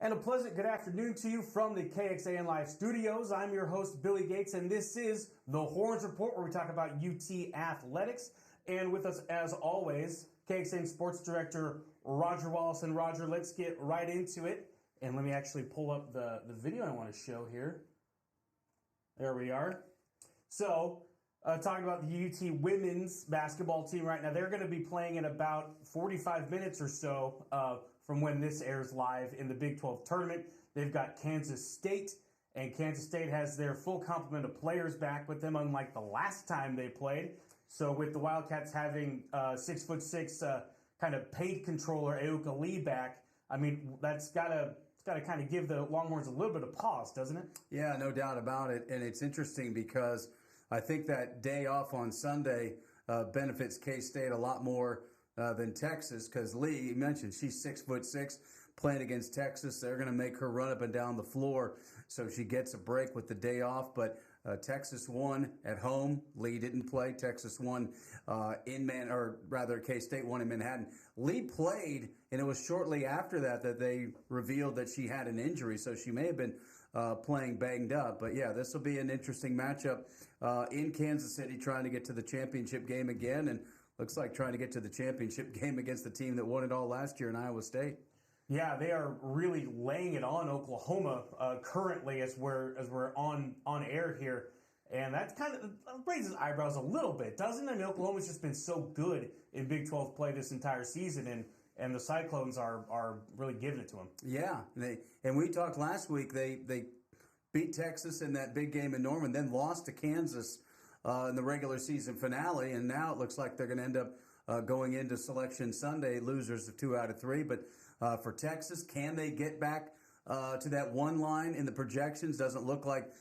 And a pleasant good afternoon to you from the KXAN Live studios. I'm your host, Billy Gates, and this is the Horns Report, where we talk about UT athletics. And with us, as always, KXAN Sports Director Roger Wallace. And Roger, let's get right into it. And let me actually pull up the video I want to show here. There we are. So, talking about the UT women's basketball team right now, they're going to be playing in about 45 minutes or so from when this airs live in the Big 12 tournament. They've got Kansas State, and Kansas State has their full complement of players back with them, unlike the last time they played. So with the Wildcats having 6'6" kind of paint controller Aoka Lee back, I mean, that's got to kind of give the Longhorns a little bit of pause, doesn't it? Yeah, no doubt about it. And it's interesting because I think that day off on Sunday benefits K-State a lot more than Texas, because Lee, you mentioned, she's 6'6", playing against Texas. They're going to make her run up and down the floor, so she gets a break with the day off. But Texas won at home. Lee didn't play. Texas won K-State won in Manhattan. Lee played, and it was shortly after that they revealed that she had an injury, so she may have been playing banged up. But yeah, this will be an interesting matchup in Kansas City, trying to get to the championship game again, and looks like trying to get to the championship game against the team that won it all last year in Iowa State. Yeah, they are really laying it on Oklahoma currently as we're on air here. And that kind of raises eyebrows a little bit, doesn't it? I mean, Oklahoma's just been so good in Big 12 play this entire season, and the Cyclones are really giving it to them. Yeah, and we talked last week, they beat Texas in that big game in Norman, then lost to Kansas in the regular season finale, and now it looks like they're going to end up going into Selection Sunday, losers of 2 out of 3. But for Texas, can they get back to that one line in the projections? Doesn't look like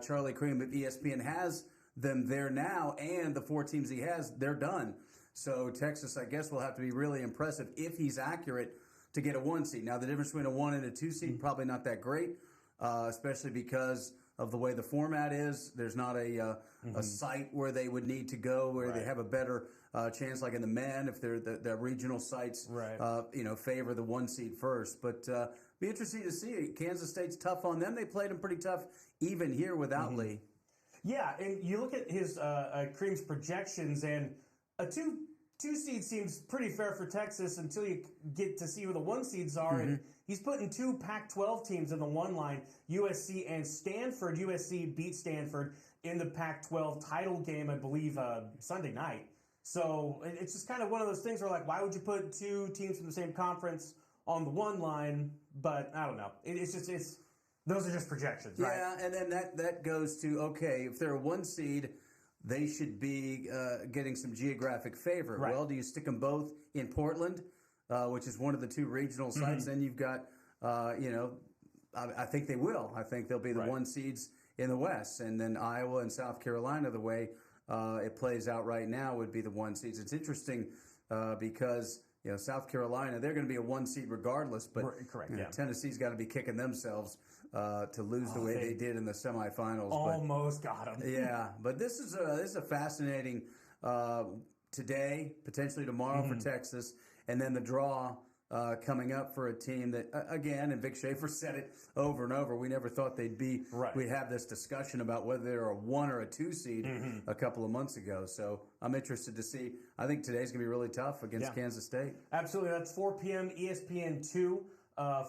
Charlie Cream at ESPN has them there now, and the 4 teams he has, they're done. So Texas, I guess, will have to be really impressive if he's accurate to get a 1 seed. Now, the difference between a 1 and a 2 seed, probably not that great, especially because of the way the format is. There's not a site where they would need to go where they have a better chance, like in the men, if they're the regional sites, favor the 1 seed first. But be interesting to see. Kansas State's tough on them. They played them pretty tough even here without Lee. Yeah, and you look at his Cream's projections, and a two seed seems pretty fair for Texas until you get to see who the 1 seeds are. And he's putting 2 Pac-12 teams in the 1 line, USC and Stanford. USC beat Stanford in the Pac-12 title game, I believe, Sunday night. So it's just kind of one of those things where, like, why would you put 2 teams from the same conference on the 1 line? But I don't know. Those are just projections, right? Yeah, and then that goes to, okay, if they're a 1 seed, they should be getting some geographic favor. Right. Well, do you stick them both in Portland, which is one of the 2 regional sites? Then you've got, I think they will. I think they'll be the 1 seeds in the West. And then Iowa and South Carolina, the way it plays out right now, would be the 1 seeds. It's interesting because, South Carolina, they're going to be a 1 seed regardless. But Tennessee's got to be kicking themselves to lose the way they did in the semifinals. Almost got them. Yeah, but this is a fascinating today, potentially tomorrow for Texas, and then the draw coming up for a team that, again, and Vic Schaefer said it over and over, we never thought they'd be. We'd have this discussion about whether they're a 1 or a 2 seed a couple of months ago. So I'm interested to see. I think today's going to be really tough against Kansas State. Absolutely. That's 4 p.m. ESPN2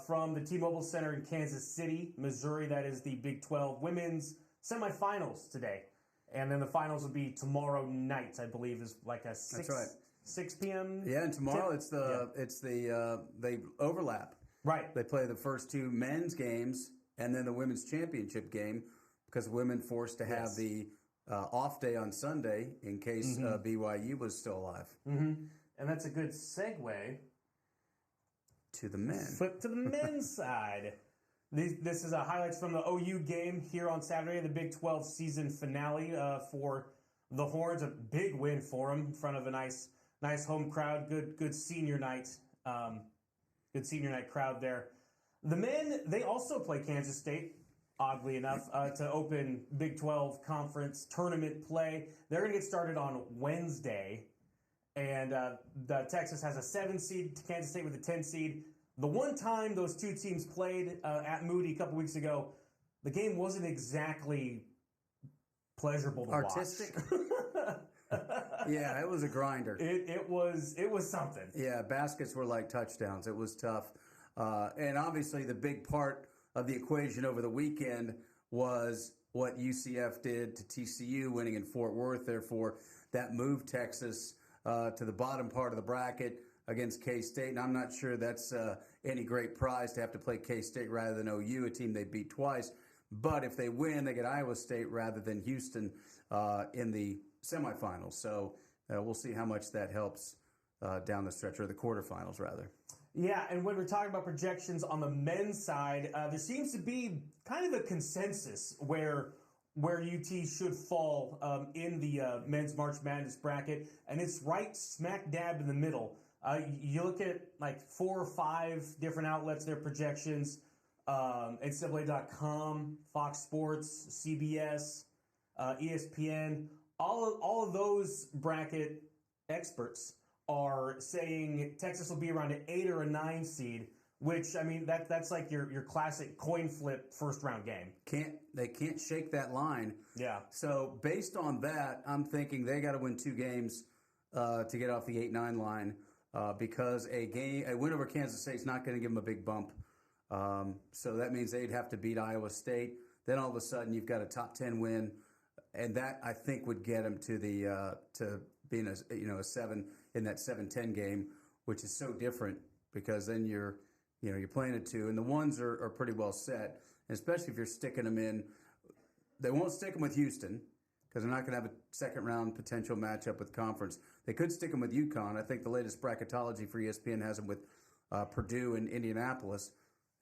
from the T-Mobile Center in Kansas City, Missouri. That is the Big 12 women's semifinals today. And then the finals will be tomorrow night, I believe, is like a 6 p.m. Yeah, and tomorrow they overlap. Right. They play the first 2 men's games and then the women's championship game, because women forced to have the off day on Sunday in case BYU was still alive. And that's a good segue to the men. Flip to the men's side. This is highlights from the OU game here on Saturday, the Big 12 season finale for the Horns. A big win for them in front of a nice home crowd. Good senior night. Good senior night crowd there. The men, they also play Kansas State, oddly enough, to open Big 12 conference tournament play. They're going to get started on Wednesday. And the Texas has a 7 seed, Kansas State with a 10 seed. the one time those two teams played at Moody a couple weeks ago, the game wasn't exactly pleasurable to artistic. watch. Yeah, it was a grinder. It was something. Yeah, baskets were like touchdowns. It was tough. And obviously the big part of the equation over the weekend was what UCF did to TCU, winning in Fort Worth. Therefore, that moved Texas to the bottom part of the bracket against K-State. And I'm not sure that's any great prize to have to play K-State rather than OU, a team they beat twice. But if they win, they get Iowa State rather than Houston in the semifinals. So we'll see how much that helps down the stretch, or the quarterfinals, rather. Yeah, and when we're talking about projections on the men's side, there seems to be kind of a consensus where UT should fall in the men's March Madness bracket, and it's right smack dab in the middle. You look at like 4 or 5 different outlets, their projections, NCAA.com, Fox Sports, CBS, ESPN, all of those bracket experts are saying Texas will be around an 8 or a 9 seed, which, I mean, that's like your classic coin flip first round game. They can't shake that line. Yeah. So based on that, I'm thinking they got to win 2 games to get off the 8-9 line because a win over Kansas State is not going to give them a big bump. So that means they'd have to beat Iowa State. Then all of a sudden you've got a top 10 win, and that I think would get them to the to being a 7 in that 7-10 game, which is so different because then you're playing at 2, and the ones are pretty well set, and especially if you're sticking them in. They won't stick them with Houston because they're not going to have a second round potential matchup with conference. They could stick them with UConn. I think the latest bracketology for ESPN has them with Purdue and Indianapolis.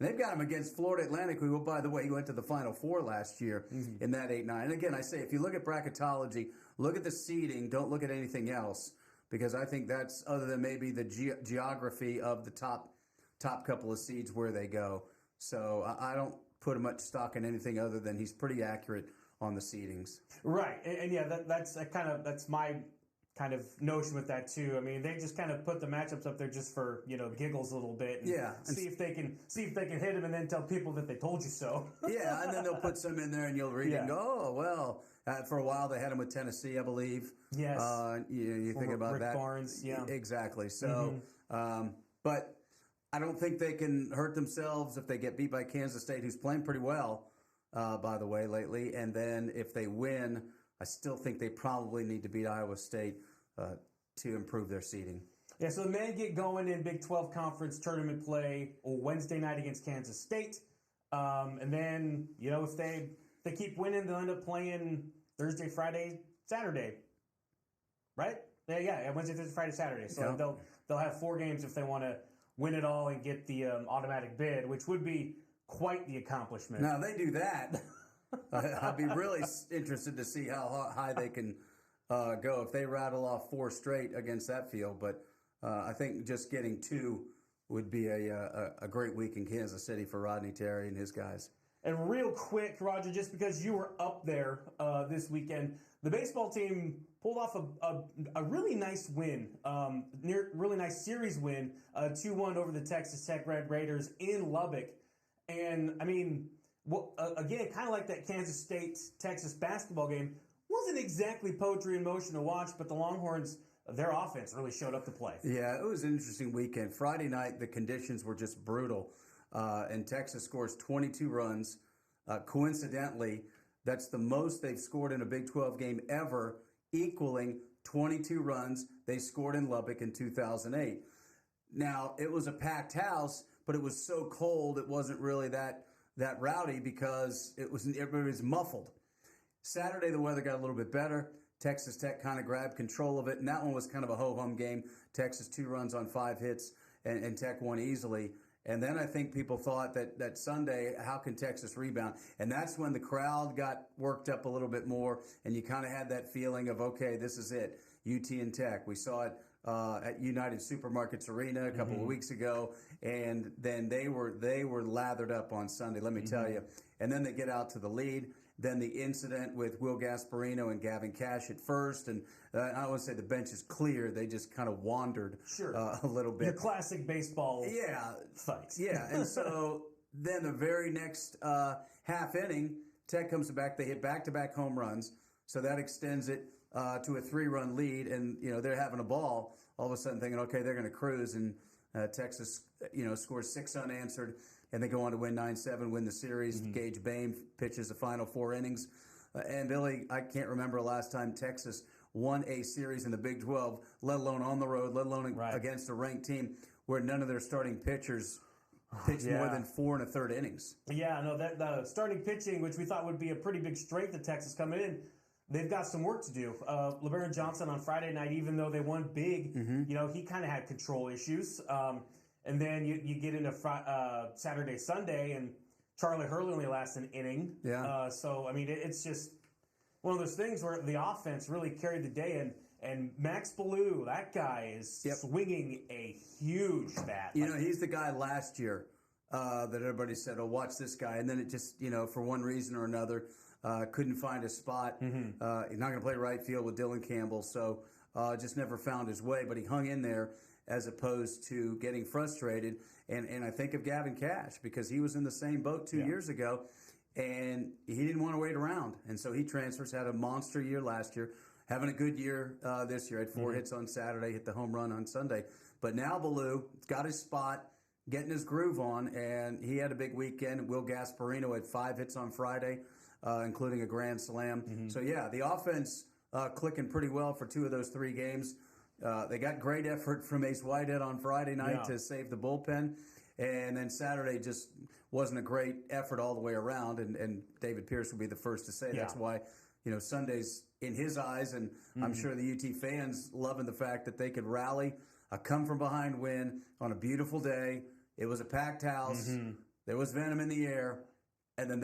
And they've got them against Florida Atlantic, who, by the way, went to the Final Four last year in that 8-9. And again, I say, if you look at bracketology, look at the seeding, don't look at anything else, because I think that's, other than maybe the geography of the top couple of seeds, where they go. So I don't put much stock in anything other than he's pretty accurate on the seedings. Right, and yeah, that's my kind of notion with that too. I mean, they just kind of put the matchups up there just for giggles a little bit. And see if they can hit them, and then tell people that they told you so. Yeah, and then they'll put some in there, and you'll read it and go, oh well. For a while, they had them with Tennessee, I believe. Yes. You think about Rick that. Barnes, yeah. Exactly. So, but I don't think they can hurt themselves if they get beat by Kansas State, who's playing pretty well, by the way, lately. And then if they win, I still think they probably need to beat Iowa State to improve their seeding. Yeah, so the men get going in Big 12 Conference tournament play Wednesday night against Kansas State. And then, if they keep winning, they'll end up playing Thursday, Friday, Saturday. Right? Yeah, Wednesday, Thursday, Friday, Saturday. So they'll have 4 games if they want to win it all and get the automatic bid, which would be quite the accomplishment. Now, they do that. I'd be really interested to see how high they can go if they rattle off 4 straight against that field. But I think just getting 2 would be a great week in Kansas City for Rodney Terry and his guys. And real quick, Roger, just because you were up there this weekend, the baseball team pulled off a really nice win, really nice series win, 2-1 over the Texas Tech Red Raiders in Lubbock. And, I mean, again, kind of like that Kansas State-Texas basketball game, wasn't exactly poetry in motion to watch, but the Longhorns, their offense really showed up to play. Yeah, it was an interesting weekend. Friday night, the conditions were just brutal. And Texas scores 22 runs. Coincidentally, that's the most they've scored in a Big 12 game ever, equaling 22 runs they scored in Lubbock in 2008. Now, it was a packed house, but it was so cold it wasn't really that rowdy because everybody was muffled. Saturday, the weather got a little bit better. Texas Tech kind of grabbed control of it, and that one was kind of a ho-hum game. Texas 2 runs on 5 hits, and Tech won easily. And then I think people thought that Sunday, how can Texas rebound? And that's when the crowd got worked up a little bit more, and you kind of had that feeling of, okay, this is it, UT and Tech. We saw it at United Supermarkets Arena a couple of weeks ago, and then they were lathered up on Sunday, let me tell you. And then they get out to the lead. then the incident with Will Gasparino and Gavin Cash at first, and I don't want to say the bench is clear. They just kind of wandered a little bit. Your classic baseball fight. Yeah, and so then the very next half inning, Tech comes back. They hit back-to-back home runs, so that extends it to a 3-run lead, and they're having a ball. All of a sudden thinking, okay, they're going to cruise, and Texas scores 6 unanswered. And they go on to win 9-7, win the series. Mm-hmm. Gage Bain pitches the final 4 innings. And Billy, I can't remember the last time Texas won a series in the Big 12, let alone on the road, let alone against a ranked team, where none of their starting pitchers pitched more than 4 1/3 innings. Yeah, no, that the starting pitching, which we thought would be a pretty big strength of Texas coming in, they've got some work to do. LeBaron Johnson on Friday night, even though they won big, he kind of had control issues. And then you get into Saturday, Sunday, and Charlie Hurley only lasts an inning. Yeah. So, I mean, it's just one of those things where the offense really carried the day. And Max Ballou, that guy is swinging a huge bat. He's the guy last year that everybody said, oh, watch this guy. And then it just, for one reason or another, couldn't find a spot. He's not going to play right field with Dylan Campbell. So just never found his way. But he hung in there, as opposed to getting frustrated. And I think of Gavin Cash, because he was in the same boat 2 years ago, and he didn't want to wait around. And so he transfers, had a monster year last year, having a good year this year. Had 4 hits on Saturday, hit the home run on Sunday. But now Ballou got his spot, getting his groove on, and he had a big weekend. Will Gasparino had 5 hits on Friday, including a grand slam. So, the offense clicking pretty well for 2 of those 3 games. They got great effort from Ace Whitehead on Friday night to save the bullpen. And then Saturday just wasn't a great effort all the way around. And David Pierce would be the first to say that's why, Sunday's in his eyes. And I'm sure the UT fans loving the fact that they could rally a come-from-behind win on a beautiful day. It was a packed house. There was venom in the air. And then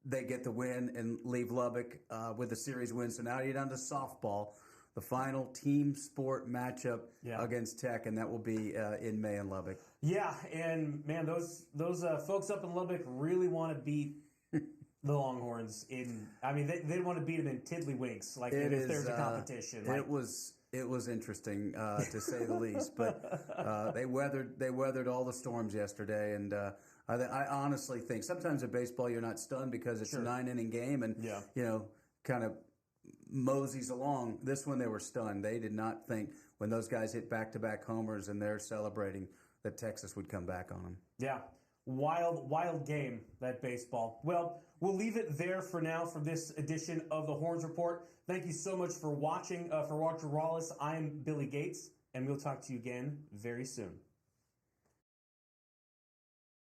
they get the win and leave Lubbock with the series win. So now you're down to softball, the final team sport matchup against Tech, and that will be in May in Lubbock. Yeah, and man, those folks up in Lubbock really want to beat the Longhorns. They want to beat them in Tiddlywinks, like if there's a competition. It was interesting to say the least, but they weathered all the storms yesterday, and I honestly think sometimes in baseball you're not stunned because it's a 9-inning game, and kind of moseys along. This one they were stunned. They did not think when those guys hit back-to-back homers and they're celebrating that Texas would come back on them. Yeah. Wild game, that baseball. Well, we'll leave it there for now for this edition of the Horns Report. Thank you so much for watching. For Roger Wallace, I'm Billy Gates, and we'll talk to you again very soon.